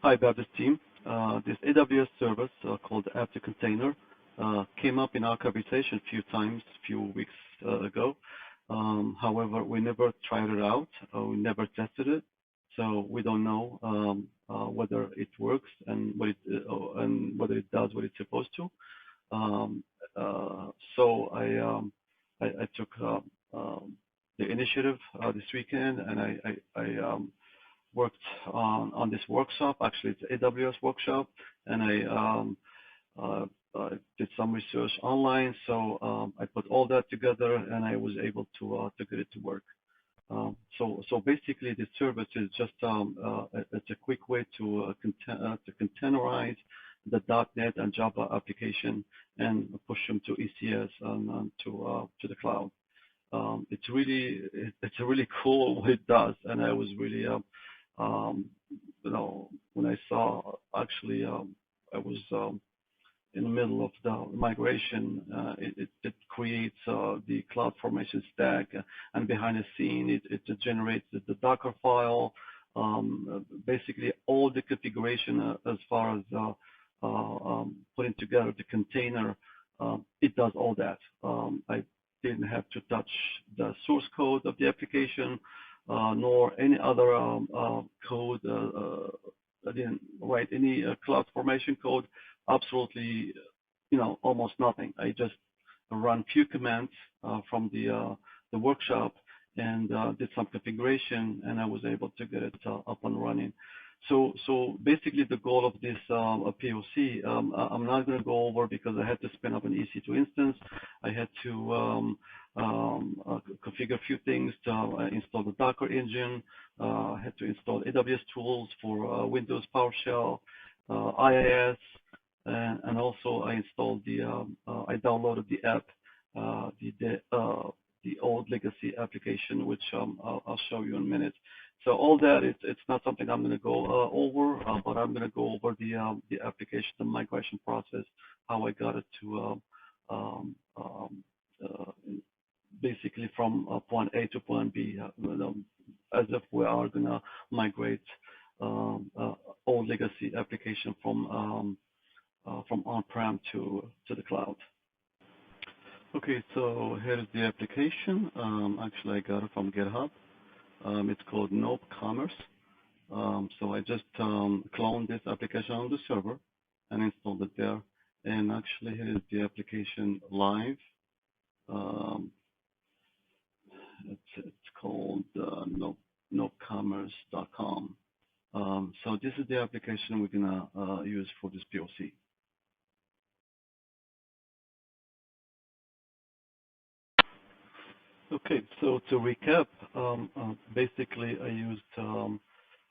Hi, Baptist team. This AWS service called App2Container came up in our conversation a few times, a few weeks ago. However, we never tried it out. We never tested it, so we don't know whether it works and and whether it does what it's supposed to. So I took the initiative this weekend, and I worked on this workshop. Actually, it's AWS workshop, and I did some research online. So I put all that together, and I was able to get it to work. So basically, this service is just it's a quick way to containerize the .NET and Java application and push them to ECS and to the cloud. It's really cool what it does, and I was really when I saw, actually I was in the middle of the migration. It creates the CloudFormation stack, and behind the scene it generates the Dockerfile, basically all the configuration as far as putting together the container. It does all that. I didn't have to touch the source code of the application, nor any other code. I didn't write any CloudFormation code. Absolutely, almost nothing. I just run few commands from the workshop and did some configuration, and I was able to get it up and running. So basically, the goal of this POC, I'm not going to go over because I had to spin up an EC2 instance. I had to configure a few things to install the Docker engine. I had to install AWS tools for Windows PowerShell, IIS, and also I installed I downloaded the app, the old legacy application, which I'll show you in a minute. So all that, it's not something I'm going to go over, but I'm going to go over the application, the migration process, how I got it to basically from point A to point B, as if we are going to migrate old legacy application from on-prem to the cloud. Okay, so here's the application. Actually, I got it from GitHub. It's called NoNoCommerce. So I just cloned this application on the server and installed it there. And actually, here is the application live. It's called NoNoCommerce.com. So this is the application we're gonna use for this POC. Okay, so to recap, basically I used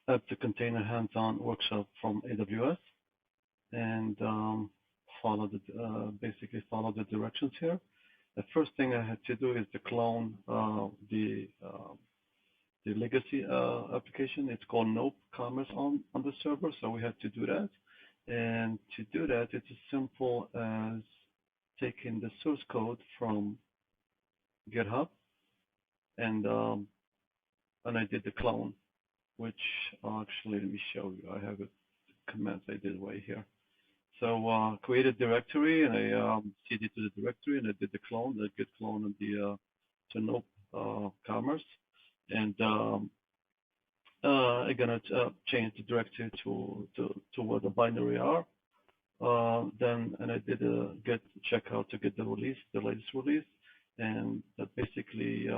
App2Container hands-on workshop from AWS and basically followed the directions here. The first thing I had to do is to clone the legacy application. It's called NoNoCommerce on the server, so we had to do that. And to do that, it's as simple as taking the source code from GitHub, and I did the clone, which actually, let me show you. I have a command I did right here. So create a directory, and I cd to the directory, and I did the clone, the git clone of the to NoNoCommerce, and I'm gonna change the directory to where the binary are. And I did a git checkout to get the release, the latest release, and that basically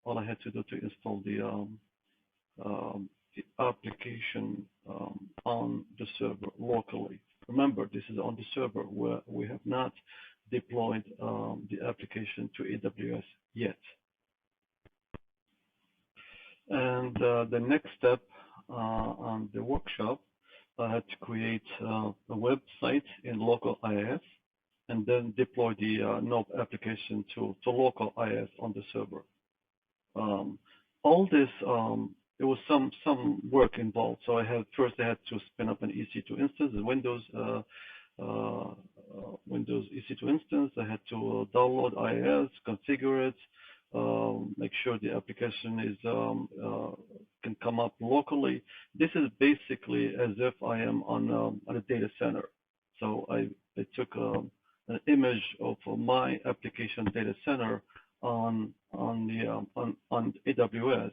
all I had to do to install the application on the server locally. Remember, this is on the server where we have not deployed the application to AWS yet. And the next step on the workshop, I had to create a website in local IIS and then deploy the NOP application to local IIS on the server. All this, there was some work involved. So first I had to spin up an EC2 instance, a Windows EC2 instance. I had to download IIS, configure it, make sure the application is can come up locally. This is basically as if I am on a data center. So I took an image of my application data center on AWS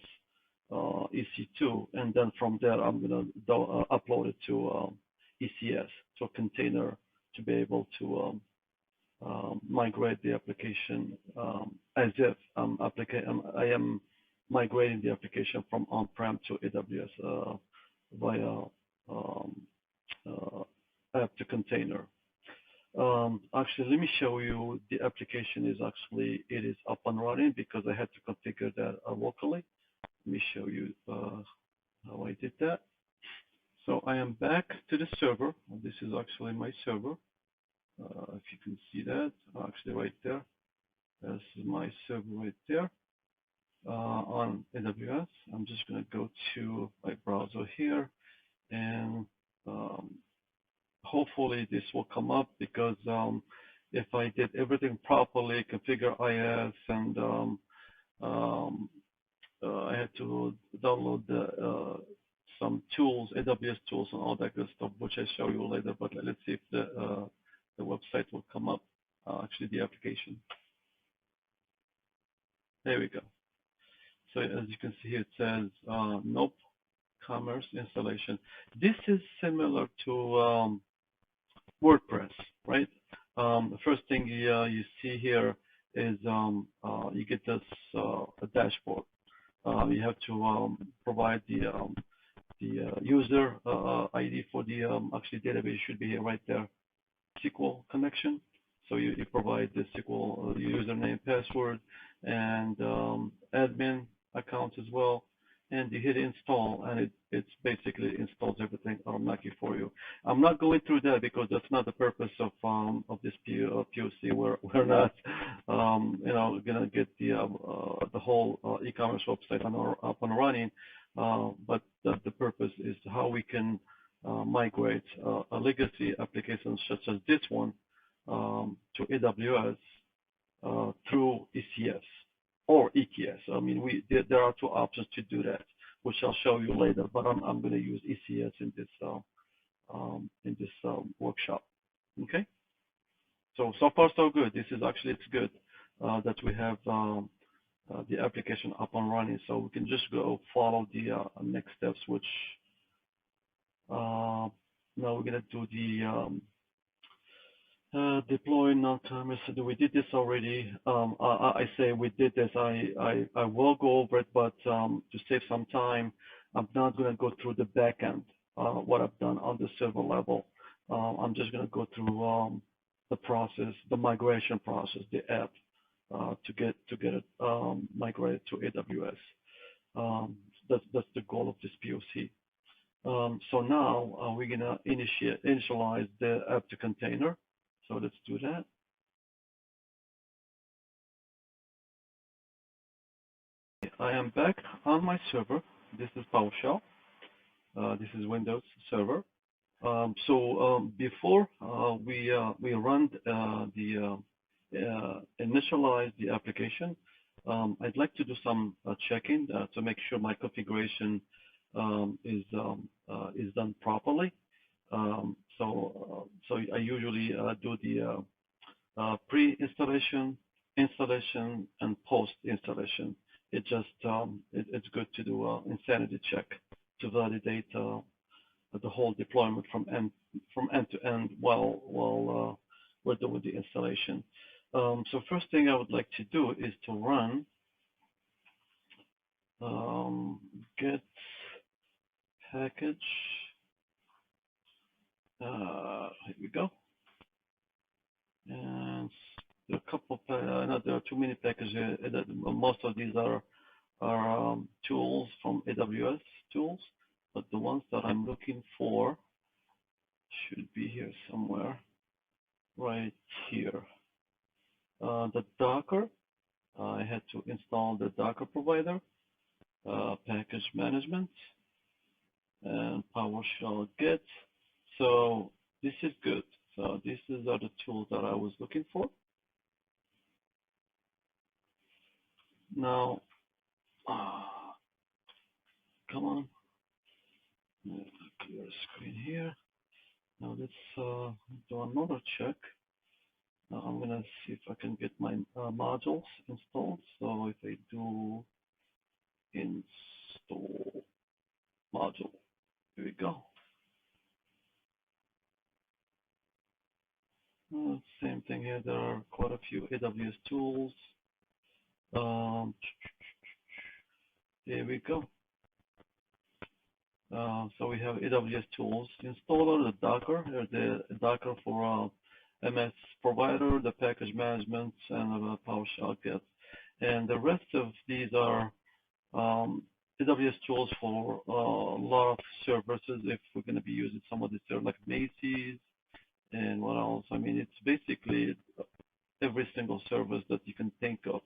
EC2, and then from there I'm going to upload it to ECS, to a container, to be able to migrate the application as if I am migrating the application from on-prem to AWS via App2Container. Actually, let me show you the application is it is up and running because I had to configure that locally. Let me show you how I did that. So I am back to the server. This is actually my server. If you can see that, actually right there. This is my server right there on AWS. I'm just going to go to my browser here, and hopefully this will come up because if I did everything properly, configure IS, and I had to download some tools, AWS tools, and all that good stuff, which I show you later. But let's see if the website will come up. Actually, the application. There we go. So as you can see here, it says NoNoCommerce installation. This is similar to WordPress, right? The first thing you see here is you get this a dashboard. You have to provide the user ID for the actually database should be here right there. SQL connection. So you provide the SQL username, password, and admin account as well. And you hit install, and it's basically installs everything automatically for you. I'm not going through that because that's not the purpose of this POC. We're not gonna get the whole e-commerce website up and running. But the purpose is how we can migrate a legacy application such as this one to AWS through ECS or EKS. I mean, there are two options to do that, which I'll show you later. But I'm going to use ECS in this workshop. Okay. So far so good. This is actually it's good that we have the application up and running. So we can just go follow the next steps, which now we're going to do the deploy NoNoCommerce. We did this already. I say we did this. I will go over it, but to save some time, I'm not going to go through the back end, what I've done on the server level. I'm just going to go through the process, the migration process, the app, to get it migrated to AWS. That's the goal of this POC. So now we're going to initialize the App2Container. So let's do that. I am back on my server. This is PowerShell. This is Windows Server. Before we run initialize the application, I'd like to do some checking to make sure my configuration is done properly. So I usually do the pre-installation, installation, and post-installation. It's good to do insanity check to validate the whole deployment from end to end while we're doing the installation. So first thing I would like to do is to run get package. Here we go. And there are a couple. There are too many packages. Most of these are tools from AWS tools, but the ones that I'm looking for should be here somewhere, right here. The Docker. I had to install the Docker provider, package management, and PowerShell Git. So this is good. So these are the tools that I was looking for. Now, come on, clear screen here. Now let's do another check. Now I'm gonna see if I can get my modules installed. So if I do install module, here we go. Same thing here. There are quite a few AWS tools. Here we go. So we have AWS tools installer, the Docker, the Docker for MS provider, the package management, and the PowerShell kit. And the rest of these are AWS tools for a lot of services. If we're going to be using some of these, like Macy's and what else? I mean, it's basically every single service that you can think of.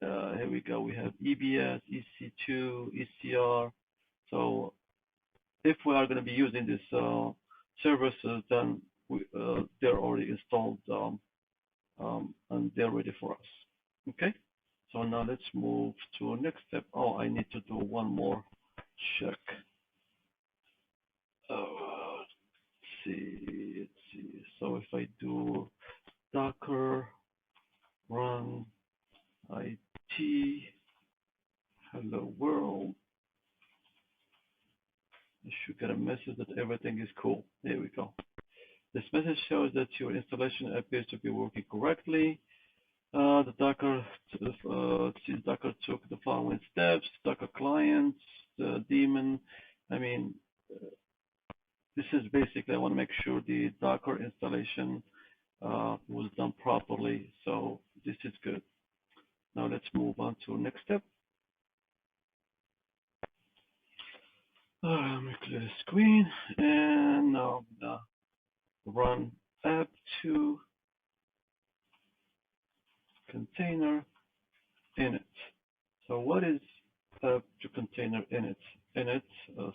Here we go. We have EBS, EC2, ECR. So if we are going to be using these services, then they're already installed and they're ready for us. Okay. So now let's move to next step. Oh, I need to do one more check. Let's see. So if I do Docker run IT hello world, I should get a message that everything is cool. There we go. This message shows that your installation appears to be working correctly. The Docker took the following steps: Docker clients, the daemon. I mean, this is basically, I want to make sure the Docker installation was done properly. So this is good. Now let's move on to the next step. Let me clear the screen, and now run App2Container init. So what is App2Container init? Init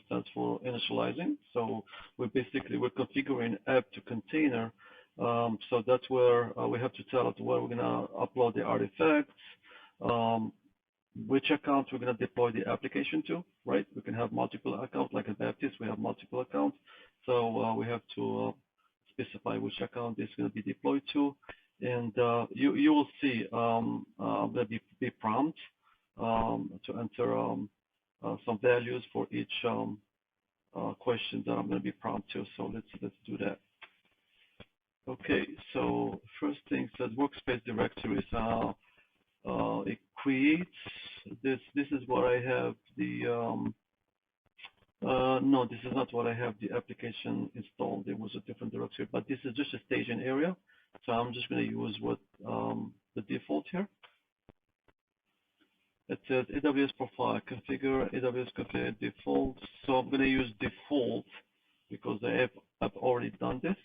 stands for initializing. So we're configuring App2Container. So that's where we have to tell it where we're gonna upload the artifacts, which account we're going to deploy the application to, right? We can have multiple accounts, like a Baptist, we have multiple accounts. So we have to specify which account is going to be deployed to. And you will see I'm going to be prompt to enter some values for each question that I'm going to be prompt to. So let's do that. Okay, so first thing says workspace directories. It creates this. This is what I have the. No, this is not what I have the application installed. It was a different directory, but this is just a staging area. So I'm just going to use what the default here. It says AWS Profile, configure AWS Configure default. So I'm going to use default because I've already done this.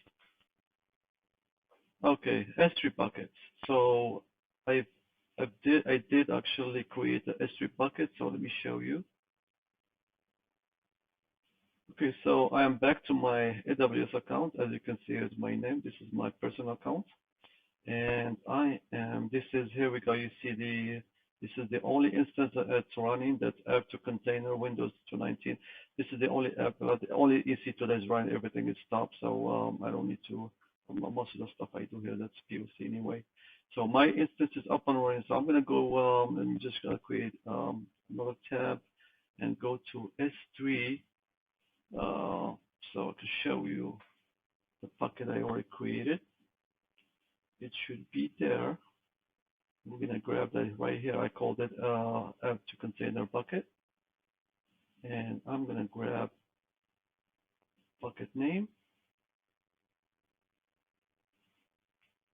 Okay, S3 buckets. So I did actually create the S3 bucket. So let me show you. Okay, so I am back to my AWS account. As you can see, it's my name. This is my personal account. And here we go. You see this is the only instance that's running, that's App2Container Windows 219. This is the only app, the only EC2 that is running. Everything is stopped. So I don't need to, most of the stuff I do here, that's POC anyway. So my instance is up and running. So I'm going to go, I'm just going to create another tab and go to S3. So to show you the bucket I already created, it should be there. We're going to grab that right here. I called it App2Container bucket. And I'm going to grab bucket name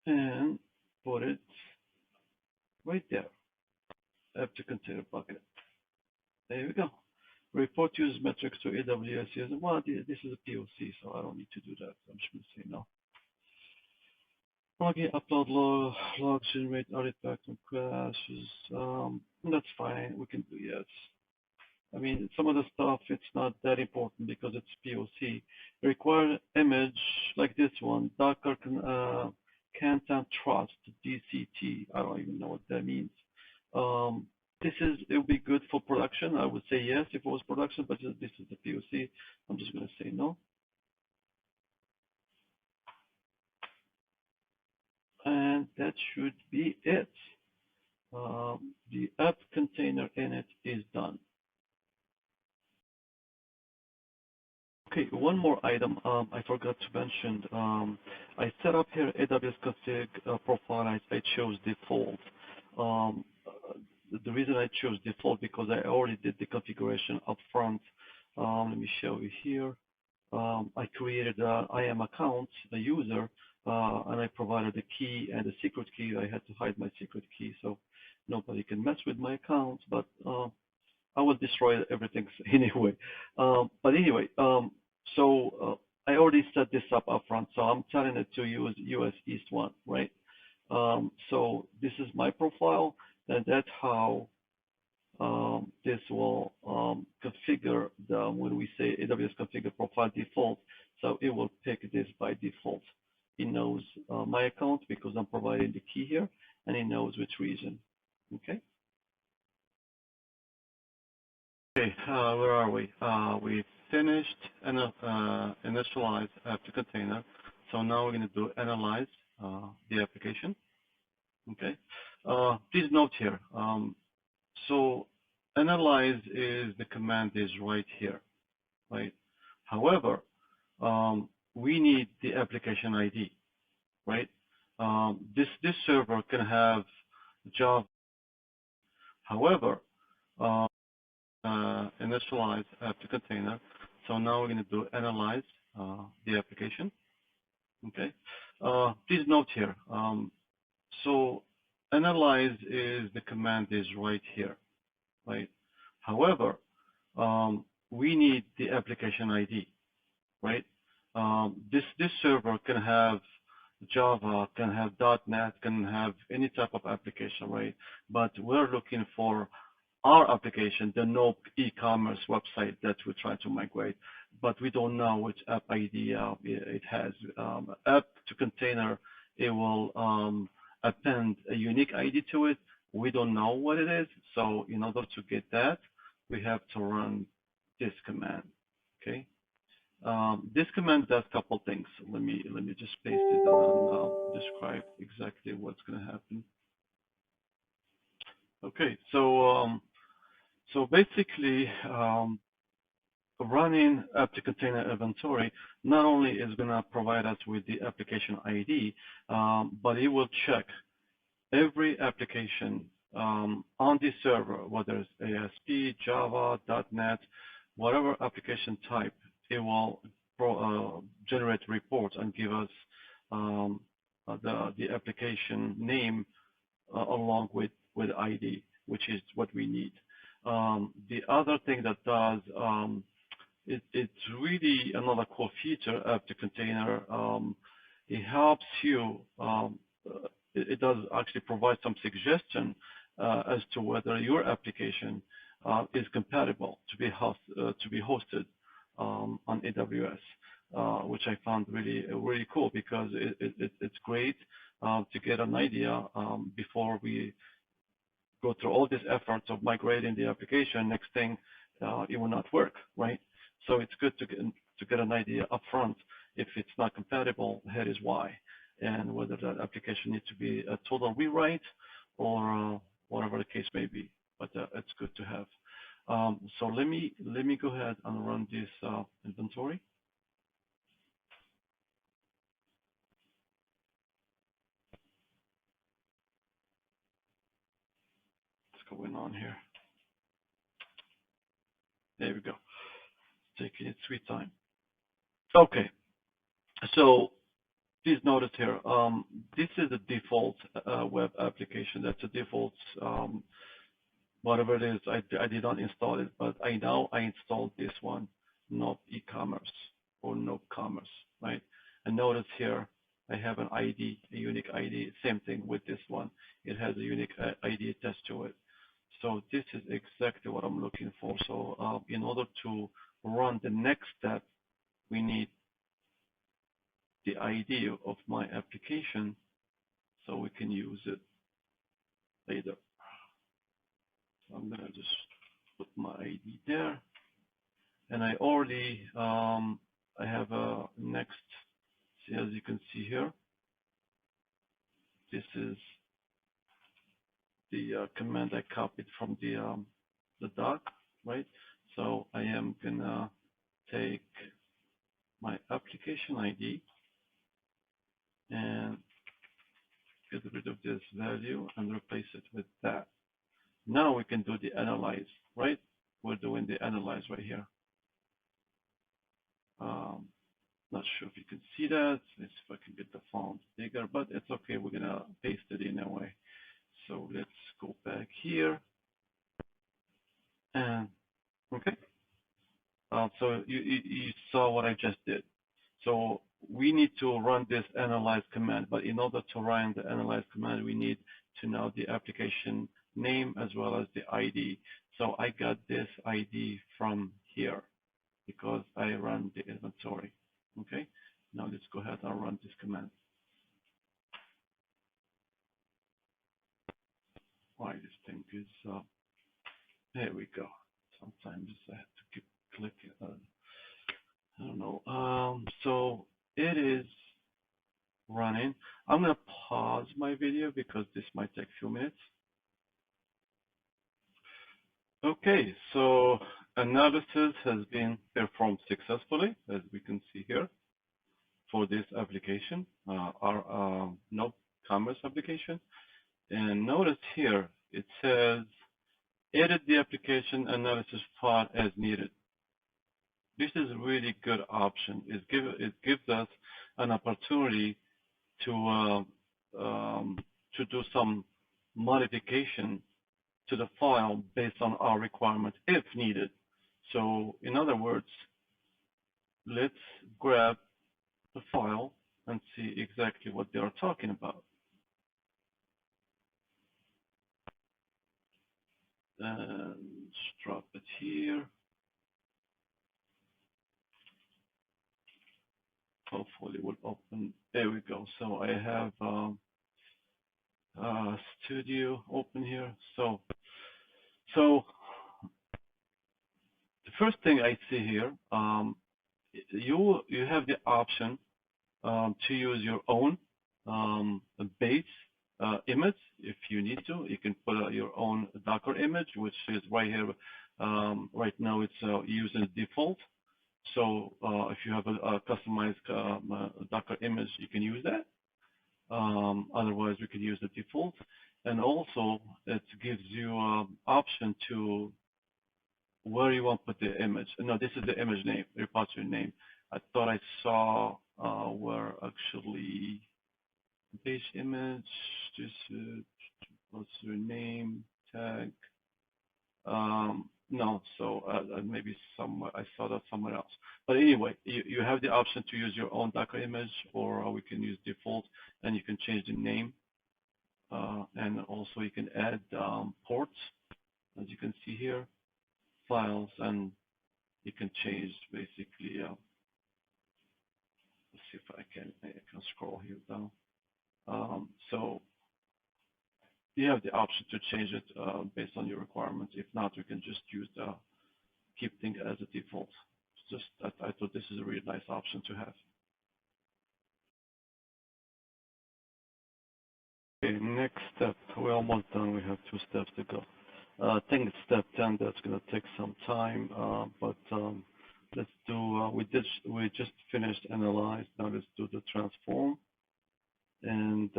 and put it right there. App2Container bucket. There we go. Report use metrics to AWS using, well, this is a POC, so I don't need to do that. I'm just going to say no. Login, upload logs, generate artifacts and crashes. That's fine. We can do yes. I mean, some of the stuff, it's not that important because it's POC. Require image like this one, Docker content trust DCT. I don't even know what that means. It would be good for production. I would say yes if it was production, but this is the POC. I'm just going to say no. And that should be it. The app container init is done. Okay, one more item I forgot to mention. I set up here AWS Config Profile. I chose default. The reason I chose default because I already did the configuration up front. Let me show you here. I created an IAM account, a user, and I provided a key and a secret key. I had to hide my secret key so nobody can mess with my account, but I will destroy everything anyway. But anyway, I already set this up front, so I'm telling it to use US East 1, right? So this is my profile, and that's how this will configure when we say AWS Configure Profile default, so it will pick this by default. It knows my account because I'm providing the key here, and it knows which region, okay? Okay, where are we? We finished initialize App2Container. So now we're going to do analyze the application. Okay. Please note here. So analyze is the command is right here, right? However, we need the application ID, right? This server can have Java. However, initialize App2Container. So now we're going to do analyze the application. Okay. Please note here. So analyze is the command is right here, right? However, we need the application ID, right? This server can have Java, can have .NET, can have any type of application, right? But we're looking for our application, the NoNoCommerce website that we're trying to migrate, but we don't know which app ID it has. App2Container, it will append a unique ID to it. We don't know what it is, so in order to get that, we have to run this command. Okay. This command does a couple things. Let me just paste it and I'll describe exactly what's going to happen. Okay, so basically, running App2Container inventory not only is going to provide us with the application ID, but it will check every application on this server, whether it's ASP, Java, .NET, whatever application type, it will generate reports and give us the application name along with ID, which is what we need. The other thing that does, it's really another cool feature of the container. It helps you, it does actually provide some suggestion as to whether your application is compatible to be hosted on AWS, which I found really cool because it's great to get an idea before we go through all these efforts of migrating the application. Next thing, it will not work, right? So it's good to get an idea upfront. If it's not compatible, here is why, and whether that application needs to be a total rewrite or whatever the case may be. But it's good to have. So let me go ahead and run this inventory. What's going on here? There we go. Taking its sweet time. Okay. So please notice here, this is a default web application. That's a default, whatever it is. I did not install it, but I installed this one, NoNoCommerce or NoNoCommerce, right? And notice here, I have an ID, a unique ID. Same thing with this one. It has a unique ID attached to it. So this is exactly what I'm looking for. So in order to run the next step, we need the ID of my application so we can use it later. So I'm gonna just put my ID there, and I already I have a next. See, as you can see here, this is the command I copied from the doc, right? So I am gonna take my application ID and get rid of this value and replace it with that. Now we can do the analyze, right? We're doing the analyze right here. Not sure if you can see that. Let's see if I can get the font bigger, but it's okay. We're gonna paste it in a way. So let's go back here. And okay. So you saw what I just did. So we need to run this analyze command, but in order to run the analyze command, we need to know the application name as well as the ID. So I got this ID from here because I run the inventory. Okay, now let's go ahead and run this command. Why this thing is, there we go. Sometimes I have to keep clicking. I don't know. So it is running. I'm going to pause my video because this might take a few minutes. Okay, so analysis has been performed successfully, as we can see here, for this application, our NoNoCommerce application. And notice here, it says, edit the application analysis file as needed. This is a really good option. It gives us an opportunity to do some modification to the file based on our requirement if needed. So in other words, let's grab the file and see exactly what they are talking about. And just drop it here. Hopefully it will open. There we go. So I have Studio open here. So the first thing I see here, you have the option to use your own base image if you need to. You can put your own Docker image, which is right here. Right now it's using default. So if you have a customized Docker image, you can use that. Otherwise, we could use the default. And also, it gives you an option to where you want to put the image. No, this is the image name, repository name. I thought I saw where actually page image, just repository name, tag. No, so maybe somewhere I saw that somewhere else. But anyway, you have the option to use your own Docker image, or we can use default, and you can change the name. And also you can add ports, as you can see here, files, and you can change basically. Let's see if I can scroll here down. So you have the option to change it based on your requirements. If not, we can just use keep things as a default. It's just that I thought this is a really nice option to have. Okay, next step. We're almost done. We have 2 steps to go. I think it's step 10. That's going to take some time, but let's do. We just finished analyze. Now let's do the transform. And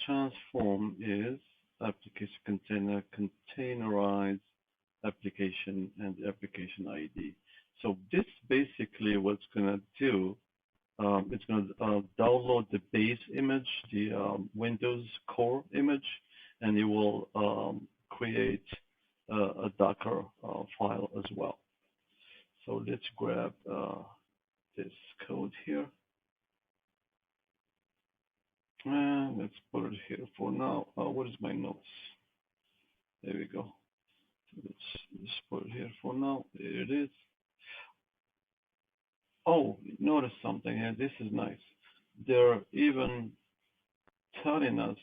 transform is application container, containerized application, and application ID. So this basically what's going to do. It's going to download the base image, the Windows core image, and it will create a Docker file as well. So let's grab this code here. And let's put it here for now. What is my notes? There we go. Let's put it here for now. There it is. Oh, notice something here. This is nice. They're even telling us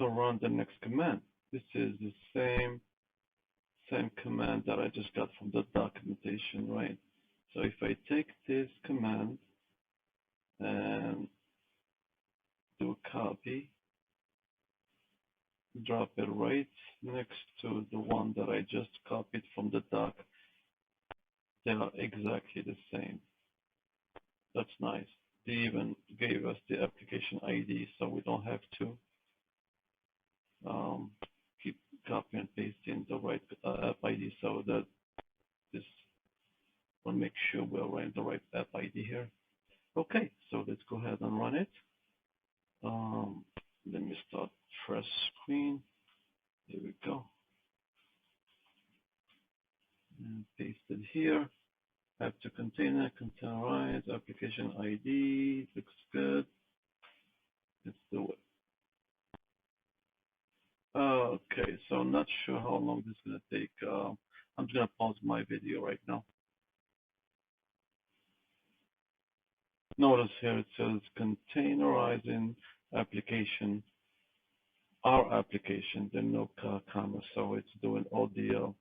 to run the next command. This is the same command that I just got from the documentation, right? So if I take this command and do a copy, drop it right next to the one that I just copied from the doc, they are exactly the same. That's nice. They even gave us the application ID, so we don't have to keep copy and pasting the right app ID, so that this will make sure we're running the right app ID here. Okay, so let's go ahead and run it. Let me start fresh screen. Here we go. And paste it here. App2Container, Containerized Application ID. Looks good. Let's do it. Okay, so I'm not sure how long this is going to take. I'm just going to pause my video right now. Notice here it says containerizing application, our application, the NoNoCommerce. So it's doing all the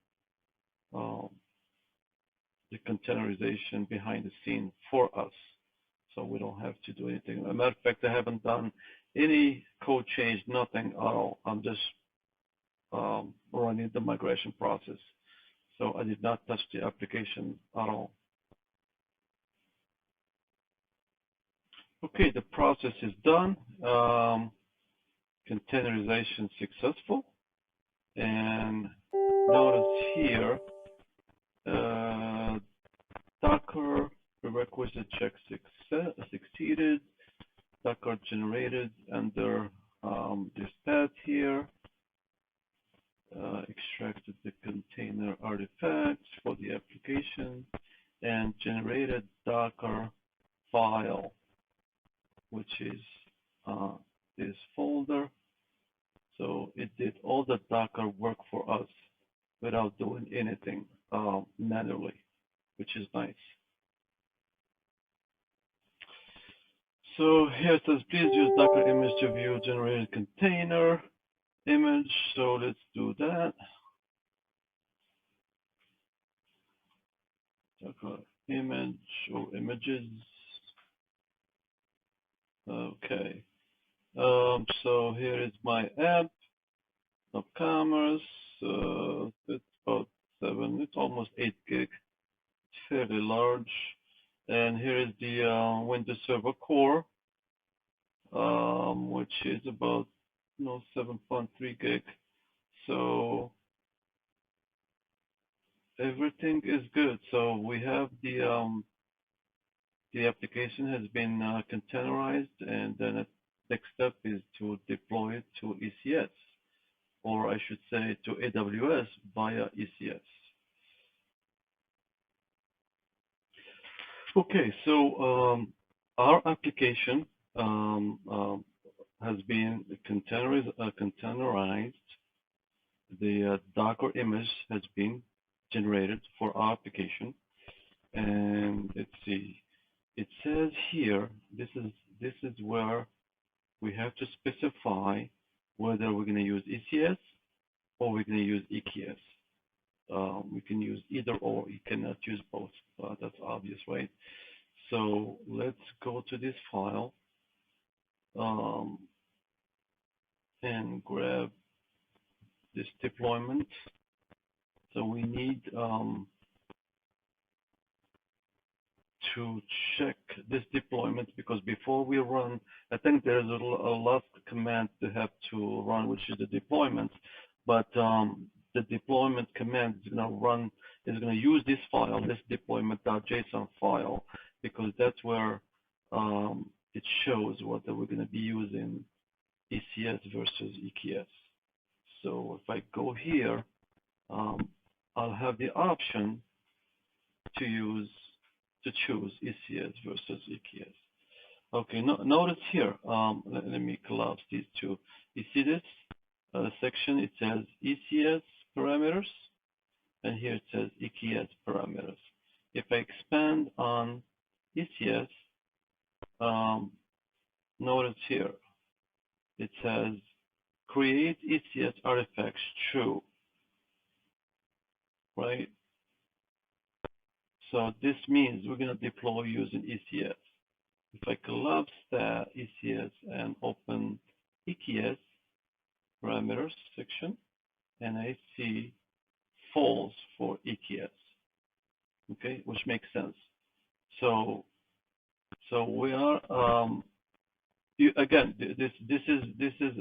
containerization behind the scene for us. So we don't have to do anything. As a matter of fact, I haven't done any code change, nothing at all. I'm just running the migration process. So I did not touch the application at all. Okay, the process is done. Containerization successful. And notice here, Docker prerequisite check succeeded. Docker generated under this path here. Extracted the container artifacts for the application and generated Docker file, which is this folder. So it did all the Docker work for us without doing anything manually, which is nice. So here it says, please use Docker image to view generated container image. So let's do that. Docker image or images. Okay. So here is my app of commerce. It's about 7, it's almost 8 gig. It's fairly large. And here is the Windows Server Core, which is about 7.3 gig. So everything is good. So we have the application has been containerized, and then the next step is to deploy it to ECS, or I should say to AWS via ECS. Okay, so our application has been containerized. The Docker image has been generated for our application, and let's see. It says here, this is where we have to specify whether we're going to use ECS or we're going to use EKS. We can use either or. You cannot use both. That's obvious, right? So let's go to this file and grab this deployment. So we need to check this deployment, because before we run, I think there's a last command to have to run, which is the deployment. But the deployment command is going to use this file, this deployment.json file, because that's where it shows whether we're going to be using ECS versus EKS. So if I go here, I'll have the option to choose ECS versus EKS. Okay, notice here, let me collapse these two. You see this section, it says ECS parameters, and here it says EKS parameters. If I expand on ECS, notice here, it says create ECS artifacts true, right? So this means we're going to deploy using ECS. If I collapse the ECS and open EKS parameters section, and I see false for EKS, okay, which makes sense. So we are again, this is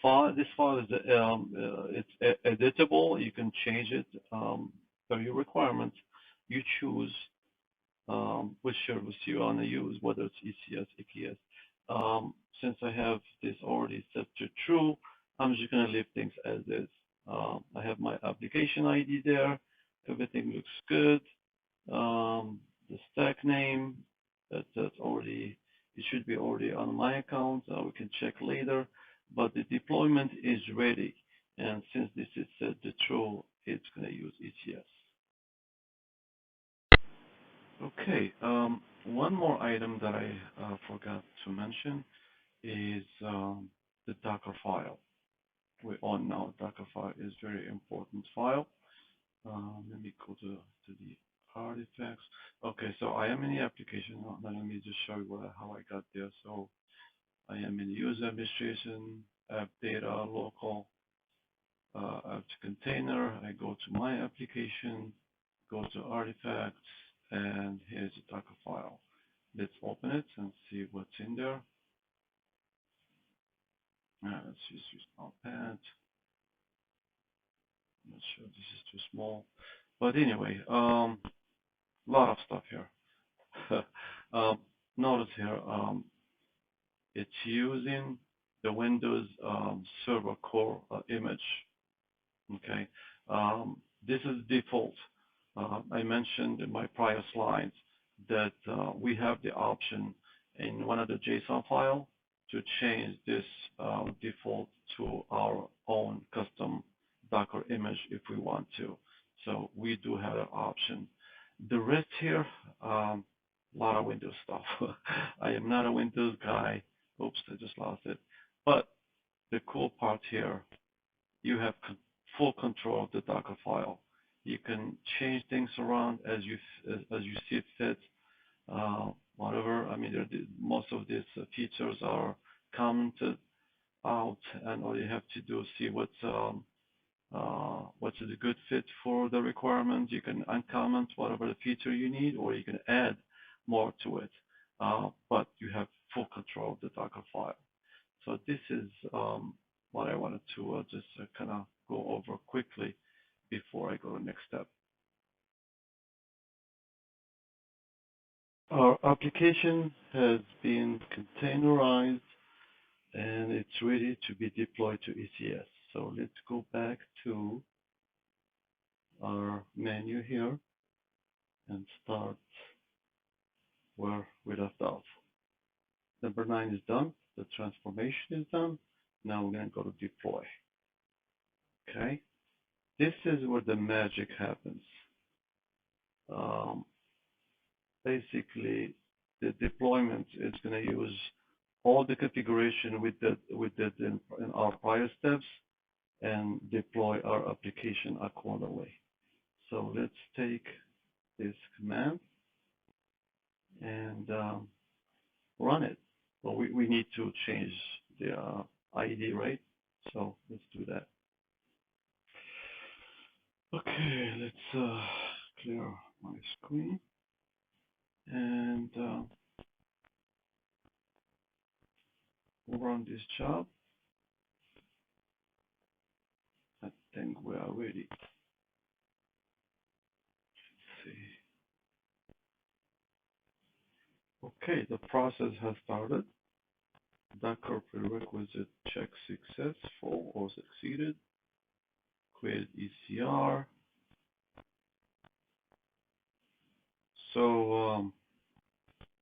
file. This file is it's editable. You can change it per your requirements. You choose which service you want to use, whether it's ECS, EKS. Since I have this already set to true, I'm just going to leave things as is. I have my application ID there. Everything looks good. The stack name, that's already, it should be already on my account. We can check later, but the deployment is ready. And since this is set to true, it's going to use ECS. Okay, one more item that I forgot to mention is the Dockerfile. We all know Dockerfile is a very important file. Let me go to the artifacts. Okay, so I am in the application. Now let me just show you how I got there. So I am in user administration, app data, local, App2Container. I go to my application, go to artifacts, and here's a Dockerfile. Let's open it and see what's in there. Let's just use Notepad. I'm not sure, this is too small. But anyway, a lot of stuff here. Notice here, it's using the Windows Server Core image. Okay, this is default. I mentioned in my prior slides that we have the option in one of the JSON file to change this default to our own custom Docker image if we want to. So we do have an option. The rest here, a lot of Windows stuff. I am not a Windows guy. Oops, I just lost it. But the cool part here, you have full control of the Docker file. You can change things around as you see fit. Whatever. I mean, most of these features are commented out, and all you have to do is see what's a good fit for the requirement. You can uncomment whatever the feature you need, or you can add more to it. But you have full control of the Docker file. So this is what I wanted to just kind of go over quickly before I go to the next step. Our application has been containerized and it's ready to be deployed to ECS. So let's go back to our menu here and start where we left off. Number 9 is done. The transformation is done. Now we're going to go to deploy. Okay. This is where the magic happens. Basically, the deployment is going to use all the configuration we did in our prior steps and deploy our application accordingly. So let's take this command and run it. Well, we need to change the ID, right? So let's do that. Okay, let's clear my screen and run this job. I think we are ready. Let's see. Okay, the process has started. Docker prerequisite check successful or succeeded. Create ECR. So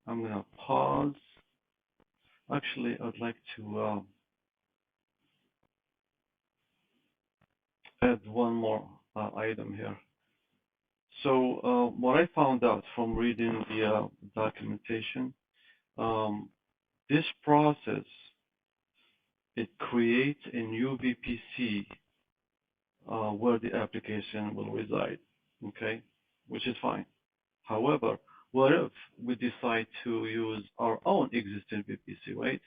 I'm going to pause. Actually, I'd like to add one more item here. So what I found out from reading the documentation, this process it creates a new VPC where the application will reside, okay, which is fine. However, what if we decide to use our own existing VPC, right?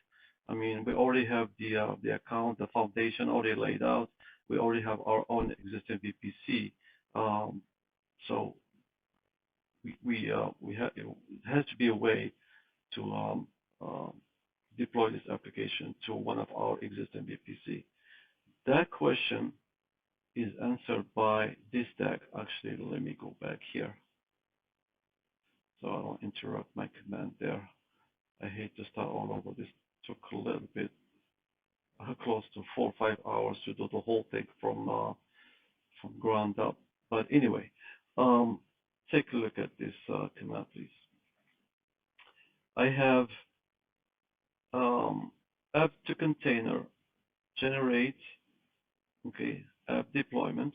I mean, we already have the account, the foundation already laid out. We already have our own existing VPC. So we have it has to be a way to deploy this application to one of our existing VPC. That question is answered by this tag. Actually, let me go back here so I don't interrupt my command there. I hate to start all over. This took a little bit close to 4 or 5 hours to do the whole thing from ground up. But anyway, take a look at this command, please. I have App2Container generate, okay, app deployment,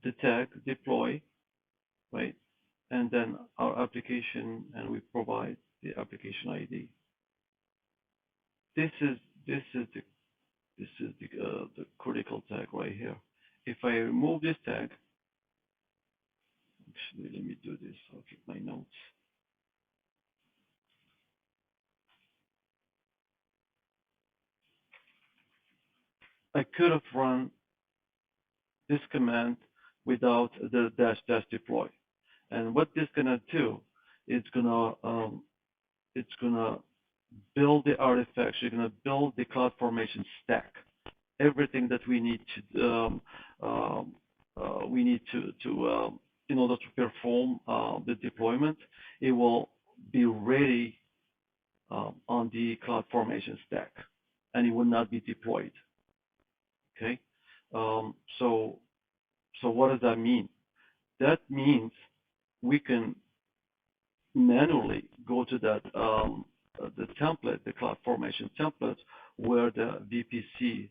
the tag deploy, right? And then our application, and we provide the application ID. This is the critical tag right here. If I remove this tag, actually, let me do this. I'll keep my notes. I could have run this command without the dash deploy. And what this gonna do, it's gonna build the artifacts. You're gonna build the CloudFormation stack. Everything that we need to in order to perform the deployment, it will be ready on the CloudFormation stack, and it will not be deployed. Okay, so what does that mean? That means we can manually go to that the template, the CloudFormation template, where the VPC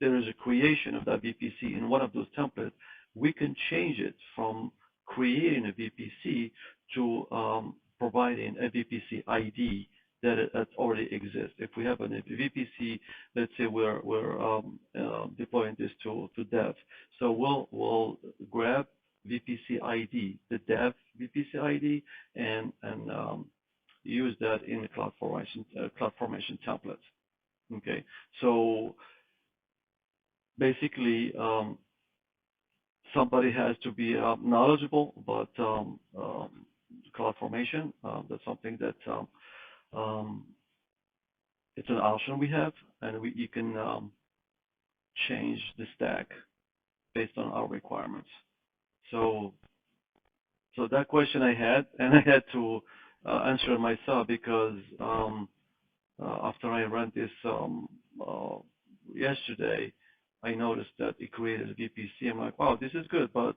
there is a creation of that VPC in one of those templates. We can change it from creating a VPC to providing a VPC ID that already exists. If we have a VPC, let's say we're deploying this to dev, so we'll grab VPC ID, the dev VPC ID, and use that in the CloudFormation template. Okay, so basically, somebody has to be knowledgeable about CloudFormation. That's something that it's an option we have, and you can change the stack based on our requirements. So that question I had, and I had to answer it myself because after I ran this yesterday, I noticed that it created a VPC. I'm like, wow, this is good, but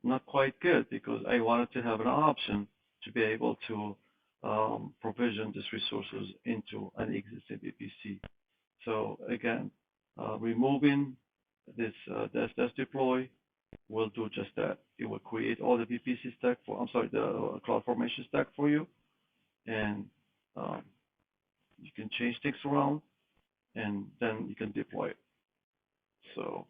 not quite good, because I wanted to have an option to be able to provision these resources into an existing VPC. So again, removing this dash deploy will do just that. It will create all the VPC stack the CloudFormation stack for you, and you can change things around, and then you can deploy it. So,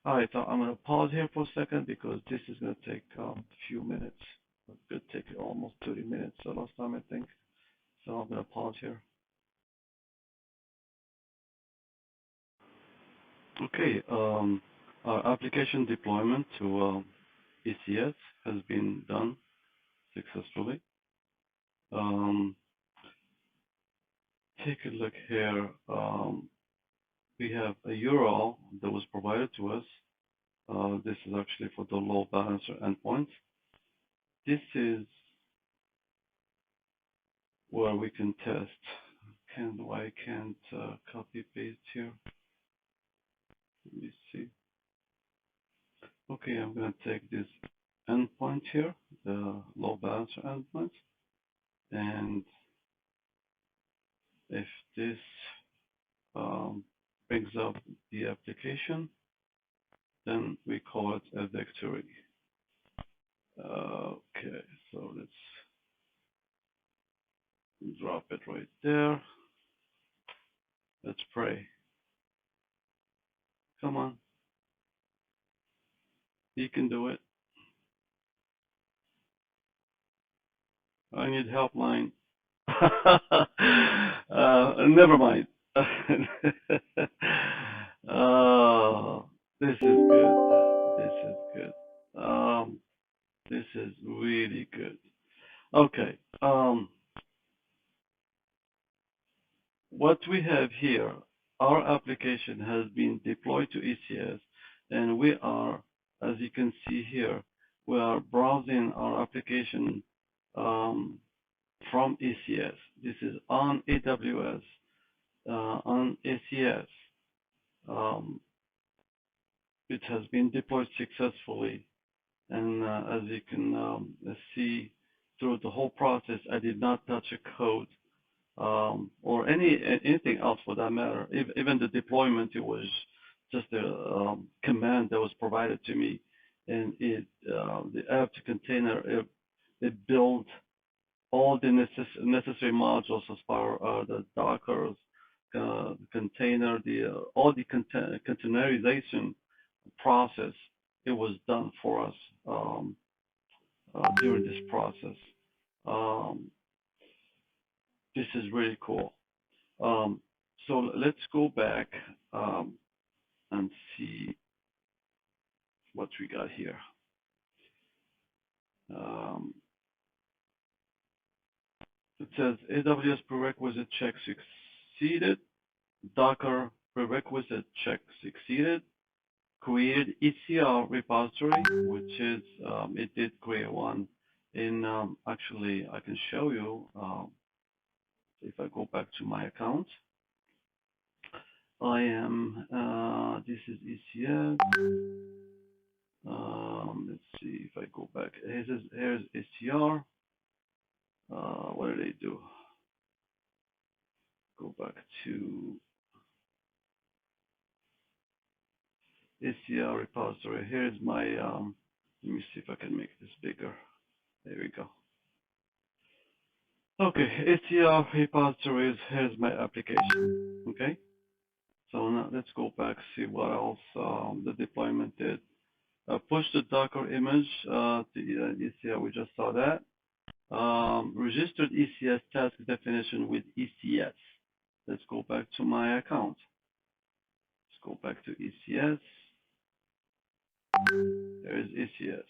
all right, so I'm going to pause here for a second because this is going to take a few minutes. It could take almost 30 minutes the last time, I think. So I'm going to pause here. Okay, our application deployment to ECS has been done successfully. Take a look here. We have a URL that was provided to us. This is actually for the load balancer endpoint. This is where we can test. I can't copy paste here. Let me see. Okay, I'm going to take this endpoint here, the load balancer endpoint, and if this brings up the application, then we call it a victory. Okay, so let's Drop it right there. Let's pray. Come on. You can do it. I need helpline. Never mind. Oh, this is good. This is good. This is really good. Okay. What we have here, our application has been deployed to ECS, and we are, as you can see here, we are browsing our application um, from ECS. This is on AWS, on ECS. Um, it has been deployed successfully, and as you can see through the whole process, I did not touch a code or anything else for that matter. Even the deployment, it was just a command that was provided to me, and the App2Container, it built all the necessary modules as far as the Docker, the container, all the containerization process. It was done for us during this process. Um, this is really cool. So let's go back and see what we got here. Um, it says AWS prerequisite check succeeded. Docker prerequisite check succeeded. Created ECR repository, which is it did create one. In actually, I can show you if I go back to my account. I am. This is ECS. Let's see if I go back. Here's ACR. What did they do? Go back to ACR repository. Here's my, let me see if I can make this bigger. There we go. Okay, ACR repositories, here's my application. Okay, so now let's go back, see what else the deployment did. Push the Docker image to ECR, we just saw that. Registered ECS task definition with ECS. Let's go back to my account. Let's go back to ECS. There is ECS.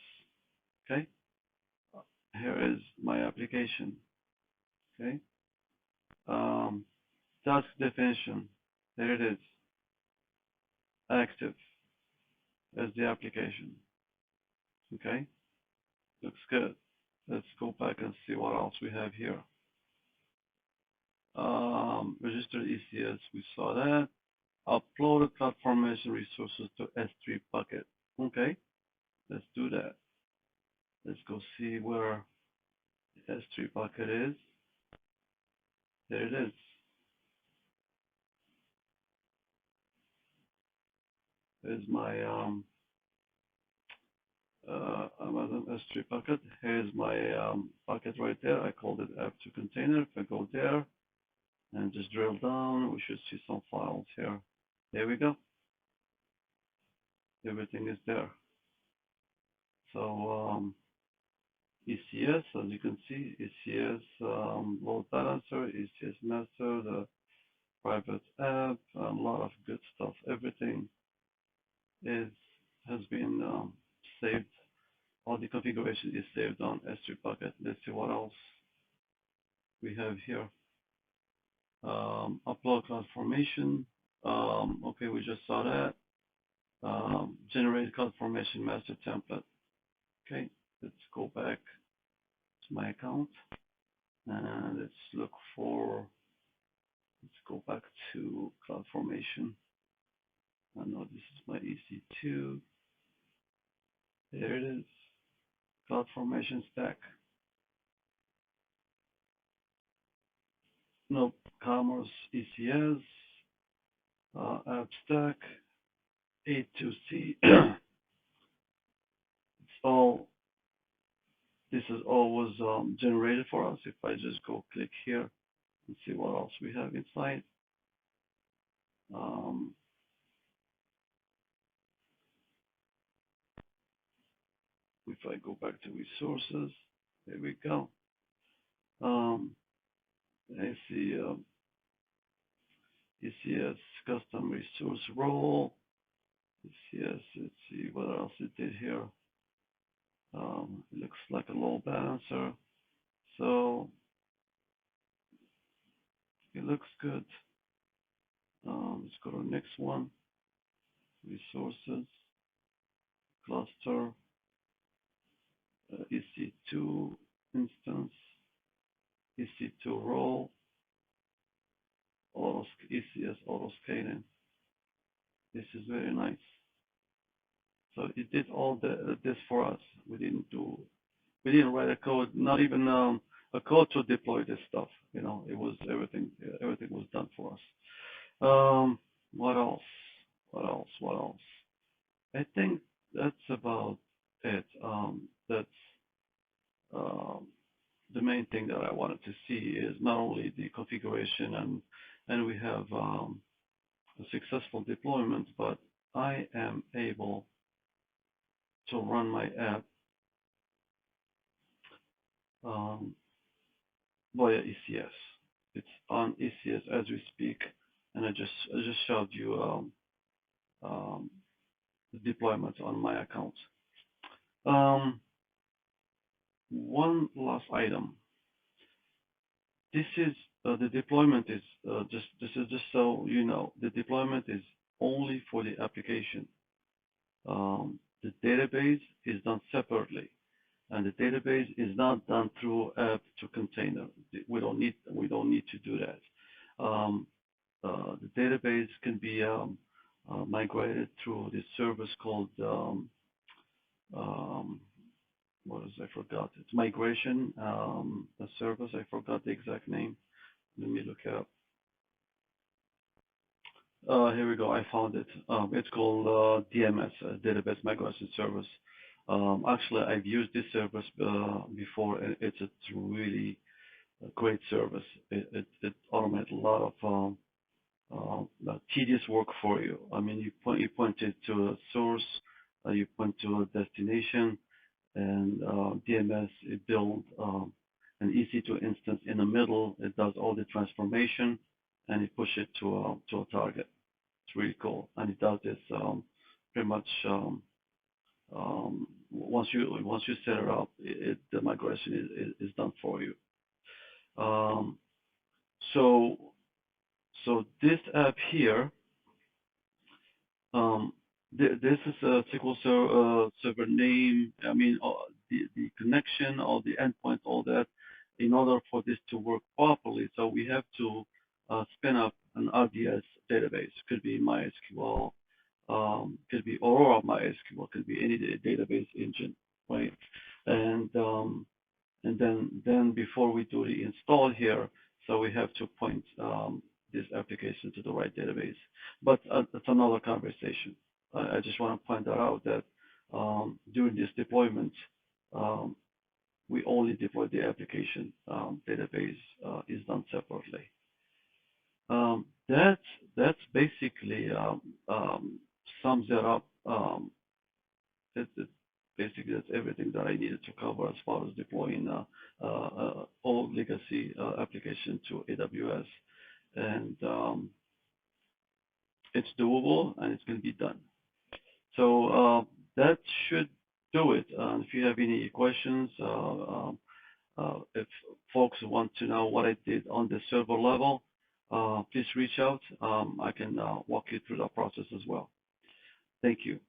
Okay. Here is my application. Okay. Task definition. There it is. Active as the application. Okay. Looks good. Let's go back and see what else we have here. Registered ECS, we saw that. Uploaded CloudFormation resources to S3 bucket. Okay, let's do that. Let's go see where the S3 bucket is. There it is. There's my Amazon S3 bucket. Here's my bucket right there. I called it App2Container. If I go there and just drill down, we should see some files here. There we go. Everything is there. So ECS, as you can see, ECS load balancer, ECS master, the private app, a lot of good stuff. Everything has been saved. All the configuration is saved on S3 bucket. Let's see what else we have here. Upload CloudFormation. Okay, we just saw that. Generate CloudFormation master template. Okay, let's go back to my account and let's look for. Let's go back to CloudFormation. I know this is my EC2. There it is. CloudFormation stack. NoNoCommerce ECS. App stack. A2C. It's all. This is always generated for us. If I just go click here, Let's see what else we have inside. If I go back to resources, there we go. I see ECS custom resource role. ECS, let's see what else it did here. It looks like a load balancer. So it looks good. Let's go to the next one. Resources, cluster, EC2 instance, EC2 role, ECS auto scaling. This is very nice. So it did all this for us. We didn't write a code, not even a code to deploy this stuff. You know, it was everything was done for us. What else? What else? What else? I think that's about it. That's the main thing that I wanted to see is not only the configuration and we have a successful deployment, but I am able to run my app via ECS. It's on ECS as we speak, and I just showed you the deployment on my account. One last item. This is the deployment is just so you know, the deployment is only for the application. The database is done separately, and the database is not done through App2Container. We don't need to do that. The database can be migrated through this service called what is I forgot. It's migration a service. I forgot the exact name. Let me look it up. Here we go. I found it. It's called DMS, Database Migration Service. Actually, I've used this service before, and it's a really great service. It automates a lot of tedious work for you. I mean, you point it to a source, you point to a destination, and DMS it builds an EC2 instance in the middle. It does all the transformation, and it pushes it to a target. It's really cool, and it does this pretty much once you set it up, the migration is done for you. So this app here, this is a SQL server name. I mean, the connection, all the endpoints, all that. In order for this to work properly, so we have to spin up an RDS database. Could be MySQL, could be Aurora MySQL, could be any database engine, right? And then before we do the install here, so we have to point this application to the right database. But that's another conversation. I just want to point that out that during this deployment, we only deploy the application. Database is done separately. That's basically sums it up. Basically that's everything that I needed to cover as far as deploying old legacy application to AWS, and it's doable and it's going to be done. So that should do it. If you have any questions, if folks want to know what I did on the server level, please reach out. I can walk you through that process as well. Thank you.